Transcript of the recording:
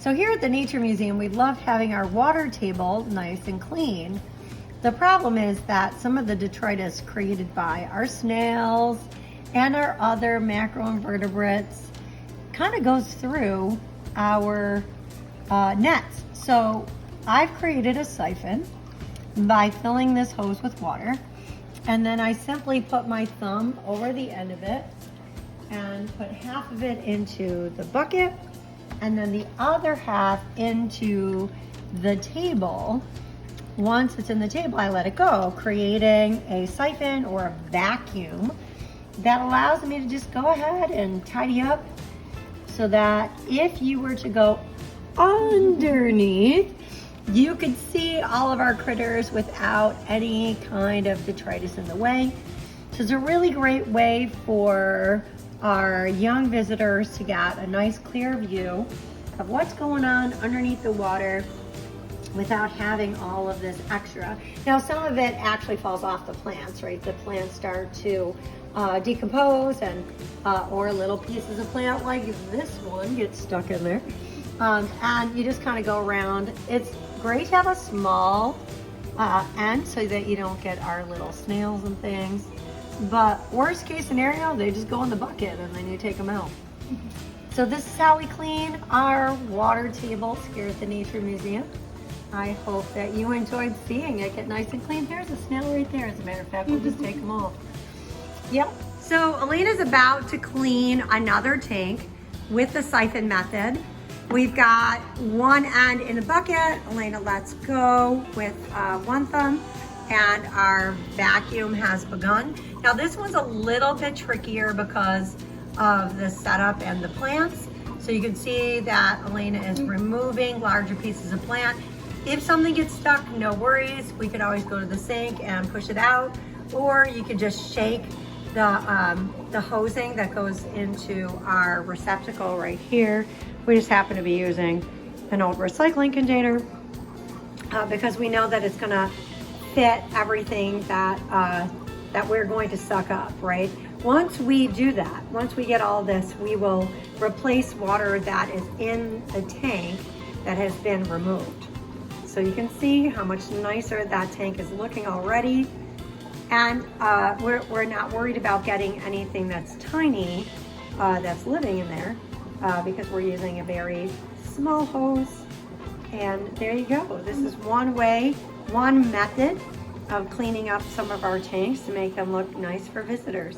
So here at the Nature Museum, we loved having our water table nice and clean. The problem is that some of the detritus created by our snails and our other macroinvertebrates kind of goes through our nets. So I've created a siphon by filling this hose with water, and then I simply put my thumb over the end of it and put half of it into the bucket and then the other half into the table. Once it's in the table, I let it go, creating a siphon or a vacuum that allows me to just go ahead and tidy up, so that if you were to go underneath, you could see all of our critters without any kind of detritus in the way. So it's a really great way for our young visitors to get a nice clear view of what's going on underneath the water without having all of this extra. Now, some of it actually falls off the plants, right? The plants start to decompose, and or little pieces of plant like this one gets stuck in there. And you just kind of go around. It's great to have a small end so that you don't get our little snails and things. But worst case scenario, they just go in the bucket and then you take them out. So this is how we clean our water tables here at the Nature Museum. I hope that you enjoyed seeing it get nice and clean. There's a snail right there, as a matter of fact. We'll just take them off. Yep. So Elena's about to clean another tank with the siphon method. We've got one end in the bucket. Elena lets go with one thumb, and our vacuum has begun. Now this one's a little bit trickier because of the setup and the plants. So you can see that Elena is removing larger pieces of plant. If something gets stuck, no worries. We could always go to the sink and push it out, or you could just shake the hosing that goes into our receptacle right here. We just happen to be using an old recycling container because we know that it's gonna fit everything that that we're going to suck up, right? Once we do that, once we get all this, we will replace water that is in the tank that has been removed. So you can see how much nicer that tank is looking already. And we're not worried about getting anything that's tiny that's living in there because we're using a very small hose. And there you go. This is one way, one method of cleaning up some of our tanks to make them look nice for visitors.